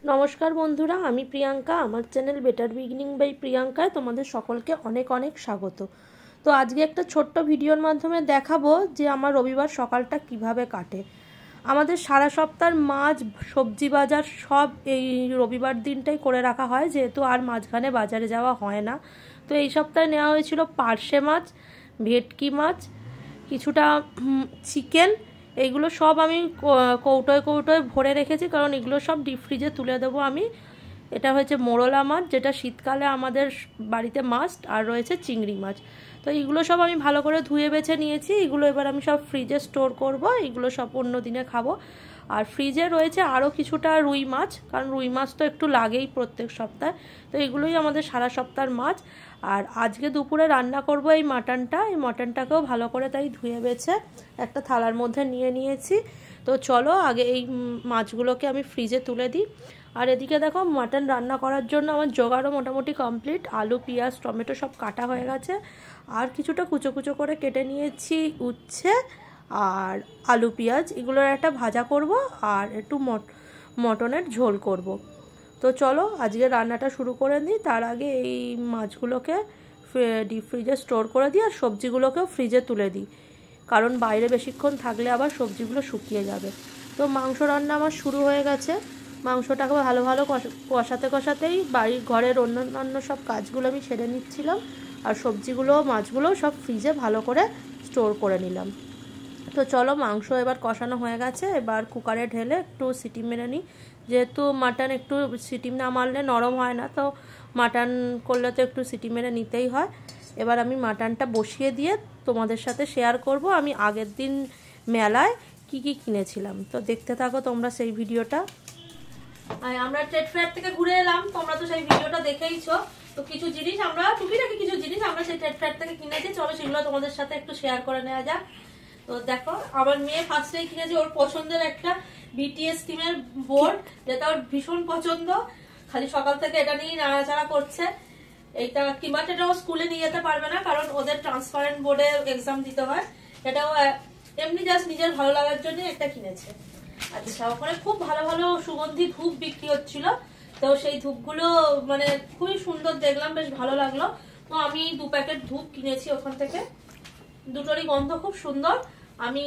নমস্কার বন্ধুরা, আমি প্রিয়াঙ্কা। আমার চ্যানেল বেটার বিগিনিং বাই প্রিয়াঙ্কায় তোমাদের সকলকে অনেক অনেক স্বাগত। তো আজকে একটা ছোট্ট ভিডিওর মাধ্যমে দেখাবো যে আমার রবিবার সকালটা কিভাবে কাটে। আমাদের সারা সপ্তাহের মাছ, সবজি বাজার সব এই রবিবার দিনটাই করে রাখা হয়, যেহেতু আর মাঝখানে বাজারে যাওয়া হয় না। তো এই সপ্তাহে নেওয়া হয়েছিল পার্শে মাছ, ভেটকি মাছ, কিছুটা চিকেন। এইগুলো সব আমি কৌটোয় কৌটোয় ভরে রেখেছি, কারণ এগুলো সব ডিপ ফ্রিজে তুলে দেবো আমি। এটা হয়েছে মোরলা মাছ, যেটা শীতকালে আমাদের বাড়িতে মাস্ট, আর রয়েছে চিংড়ি মাছ। তো এইগুলো সব আমি ভালো করে ধুয়ে বেছে নিয়েছি। এগুলো এবার আমি সব ফ্রিজে স্টোর করব, এগুলো সব অন্য দিনে খাবো। আর ফ্রিজে রয়েছে আরও কিছুটা রুই মাছ, কারণ রুই মাছ তো একটু লাগেই প্রত্যেক সপ্তাহে। তো এগুলোই আমাদের সারা সপ্তাহের মাছ। আর আজকে দুপুরে রান্না করব এই মাটনটা। এই মাটনটাকেও ভালো করে তাই ধুয়ে বেছে একটা থালার মধ্যে নিয়ে নিয়েছি। তো চলো আগে এই মাছগুলোকে আমি ফ্রিজে তুলে দিই। আর এদিকে দেখো, মাটন রান্না করার জন্য আমার জোগাড়ও মোটামুটি কমপ্লিট। আলু, পেঁয়াজ, টমেটো সব কাটা হয়ে গেছে। আর কিছুটা কুচো কুচো করে কেটে নিয়েছি উচ্ছে আর আলু পেঁয়াজ, এগুলোর একটা ভাজা করব আর একটু মটনের ঝোল করব। তো চলো আজকে রান্নাটা শুরু করে নিই। তার আগে এই মাছগুলোকে ডিপ ফ্রিজে স্টোর করে দিই, আর সবজিগুলোকেও ফ্রিজে তুলে দিই, কারণ বাইরে বেশিক্ষণ থাকলে আবার সবজিগুলো শুকিয়ে যাবে। তো মাংস রান্না আমার শুরু হয়ে গেছে। মাংসটাকে ভালো ভালো কষাতে কষাতেই বাড়ির ঘরের অন্যান্য সব কাজগুলো আমি সেরে নিচ্ছিলাম, আর সবজিগুলো মাছগুলো সব ফ্রিজে ভালো করে স্টোর করে নিলাম। তো চলো, মাংস এবার কষানো হয়ে গেছে। এবার কুকারে ঢেলে একটু সিটি মেরে নিই, যেহেতু মাটন একটু সিটি না মারলে নরম হয় না, তো মাটন করলে তো একটু সিটি মেরে নিতেই হয়। এবার আমি মাটনটা বসিয়ে দিয়ে তোমাদের সাথে শেয়ার করব আমি আগের দিন মেলায় কি কি কিনেছিলাম। তো দেখতে থাকো তোমরা সেই ভিডিওটা। আমরা ট্রেড ফেয়ার থেকে ঘুরে এলাম, তোমরা তো সেই ভিডিওটা দেখেইছো। তো কিছু জিনিস আমরা টুকিটাকি কিছু জিনিস আমরা সেই ট্রেড ফেয়ার থেকে কিনেছি, চলো সেগুলো তোমাদের সাথে একটু শেয়ার করে নেওয়া যাক। তো দেখো, আমার মেয়ে ফার্স্টেই কিনেছে ওর পছন্দের একটা বিটিএস টিমের বোর্ড, যেটা ওর ভীষণ পছন্দ। খালি সকাল থেকে এটা নিয়ে নাড়াচাড়া করছে। এইটা কিংবা এটাও স্কুলে নিয়ে যেতে পারবে না, কারণ ওদের ট্রান্সপারেন্ট বোর্ডে এক্সাম দিতে হয়। এটাও এমনি জাস্ট নিজের ভালো লাগার জন্য একটা কিনেছে। আচ্ছা, ওখানে খুব ভালো ভালো সুগন্ধি ধূপ বিক্রি হচ্ছিল। তো সেই ধূপগুলো মানে খুবই সুন্দর দেখলাম, বেশ ভালো লাগলো। তো আমি 2 প্যাকেট ধূপ কিনেছি ওখান থেকে। দুটোরই গন্ধ খুব সুন্দর, আমি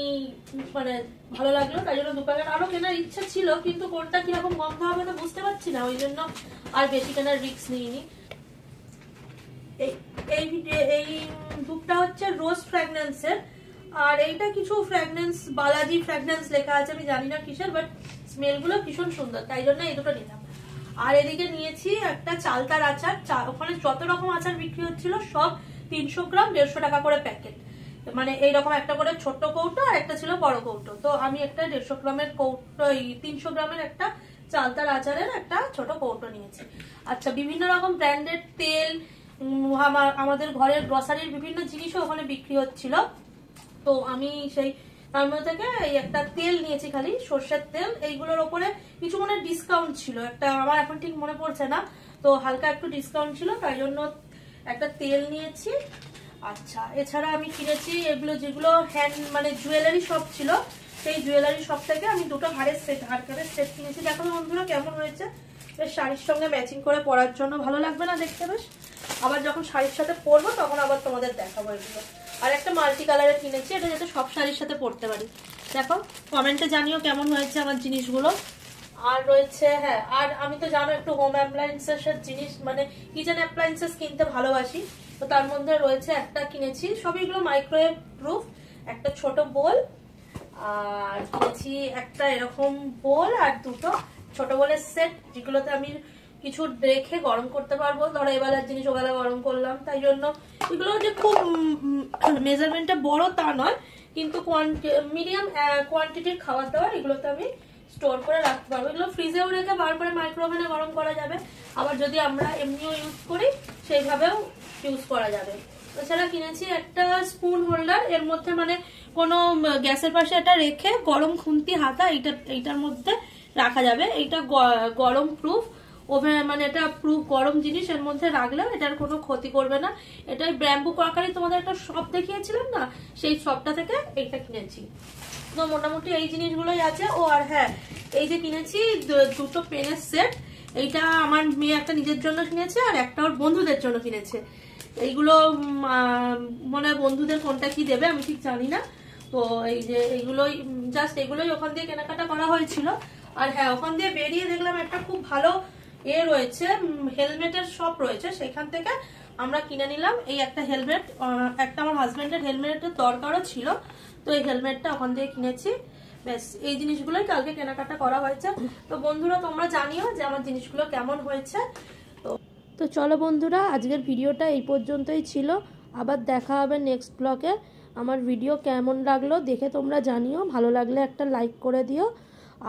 মানে ভালো লাগলো, তাই জন্য 2 প্যাকেট আরো কেনার ইচ্ছা ছিল, কিন্তু কোনটা কিরকম গন্ধ হবে তো বুঝতে পারছি না, ওই জন্য আর বেশি কেনার রিস্ক নিইনি। এই ধূপটা হচ্ছে রোজ ফ্র্যাগন্যান্সের, আর এইটা কিছু ফ্র্যাগন্যান্স, বালাজি ফ্র্যাগন্যান্স লেখা আছে, আমি জানি না কিসের, বাট স্মেলগুলো ভীষণ সুন্দর, তাই জন্য এই দুটো নিলাম। আর এদিকে নিয়েছি একটা চালতার আচার। ওখানে যত রকম আচার বিক্রি হচ্ছিল সব 300 গ্রাম 150 টাকা করে প্যাকেট, মানে এইরকম একটা করে ছোট্ট কৌটো আর একটা ছিল বড় কৌটো। তো আমি একটা 150 গ্রামের কৌটো, 300 গ্রামের একটা চালতার আচারের একটা ছোট কৌটো নিয়েছি। আচ্ছা, বিভিন্ন রকম ব্র্যান্ডেড তেল, আমাদের ঘরের গ্রসারির বিভিন্ন জিনিসও ওখানে বিক্রি হচ্ছিল। তো আমি সেই তার মধ্যে থেকে এই একটা তেল নিয়েছি, খালি সর্ষের তেল। এইগুলোর ওপরে কিছু মনে ডিসকাউন্ট ছিল, একটা আমার এখন ঠিক মনে পড়ছে না, তো হালকা একটু ডিসকাউন্ট ছিল, তাই জন্য একটা তেল নিয়েছি। আচ্ছা, এছাড়া আমি কিনেছি এগুলো, যেগুলো হ্যান্ড মানে জুয়েলারি শপ ছিল, সেই জুয়েলারি শপ থেকে আমি দুটো হারের সেট কিনেছি। দেখো বন্ধুরা কেমন হয়েছে, বেশ শাড়ির সঙ্গে ম্যাচিং করে পরার জন্য ভালো লাগবে না দেখতে? বেশ, আবার যখন শাড়ির সাথে পরবো তখন আবার তোমাদের দেখাবো এগুলো। আর একটা মাল্টি কালারের কিনেছি, এটা যাতে সব শাড়ির সাথে পরতে পারি। দেখো, কমেন্টে জানিও কেমন হয়েছে আমার জিনিসগুলো। আর রয়েছে, হ্যাঁ, আর আমি তো জানো একটু হোম অ্যাপ্লায়েন্সের জিনিস, মানে কিচেন অ্যাপ্লায়েন্সেস কিনতে ভালোবাসি। তো তার মধ্যে রয়েছে একটা কিনেছি, সবইগুলো মাইক্রোওয়েভ প্রুফ, একটা ছোট বোল, আর কিনেছি একটা এরকম বোল আর দুটো ছোট বোলের সেট, যেগুলোতে আমি কিছু রেখে গরম করতে পারবো। ধরো এবেলার জিনিস ওবেলা গরম করলাম, তাই জন্য এগুলো যে খুব মেজারমেন্টটা বড় তা নয়, কিন্তু মিডিয়াম কোয়ান্টিটির খাবার দাবার এগুলোতে আমি স্টোর করে রাখতে পারবো। এগুলো ফ্রিজেও রেখে বার করে মাইক্রোওভেনে গরম করা যাবে, আবার যদি আমরা এমনিও ইউজ করি সেইভাবেও ইউজ করা যাবে। এছাড়া কিনেছি একটা স্পুন হোল্ডার, এর মধ্যে মানে কোনো গ্যাসের পাশে এটা রেখে গরম খুন্তি হাতা এইটার মধ্যে রাখা যাবে। এইটা গরম প্রুফ ওভেন, মানে এটা প্রুফ গরম জিনিস, এর মধ্যে রাখলেও এটার কোনো ক্ষতি করবে না। এটাই ব্যাম্বু ক্রকারি তোমাদের একটা শপ দেখিয়েছিলাম না, সেই শপটা থেকে এইটা কিনেছি। তো মোটামুটি এই জিনিসগুলোই আছে। ও আর হ্যাঁ, এই যে কিনেছি দুটো পেনের সেট, এইটা আমার মেয়ে একটা নিজের জন্য কিনেছে আর একটা ওর বন্ধুদের জন্য কিনেছে। এইগুলো মনে হয় বন্ধুদের কোনটা কি দেবে আমি ঠিক জানি না। তো এই যে এইগুলোই জাস্ট এগুলোই ওখান দিয়ে কেনাকাটা করা হয়েছিল। আর হ্যাঁ, ওখান দিয়ে বেরিয়ে দেখলাম একটা খুব ভালো রয়েছে, হেলমেটের শপ রয়েছে, সেখান থেকে আমরা কিনে নিলাম এই একটা হেলমেট। একটা আমার হাজবেন্ডের হেলমেটের দরকারও ছিল, তো এই হেলমেটটা ওখান থেকে কিনেছি। ব্যাস এই জিনিসগুলোই কালকে কেনাকাটা করা হয়েছে। তো বন্ধুরা তোমরা জানিও যে আমার জিনিসগুলো কেমন হয়েছে। তো চলো বন্ধুরা, আজকের ভিডিওটা এই পর্যন্তই ছিল। আবার দেখা হবে নেক্সট ব্লগে। আমার ভিডিও কেমন লাগলো দেখে তোমরা জানিও, ভালো লাগলে একটা লাইক করে দিও।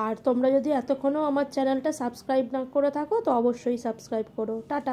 আর তোমরা যদি এতক্ষণও আমার চ্যানেলটা সাবস্ক্রাইব না করে থাকো তো অবশ্যই সাবস্ক্রাইব করো। টাটা।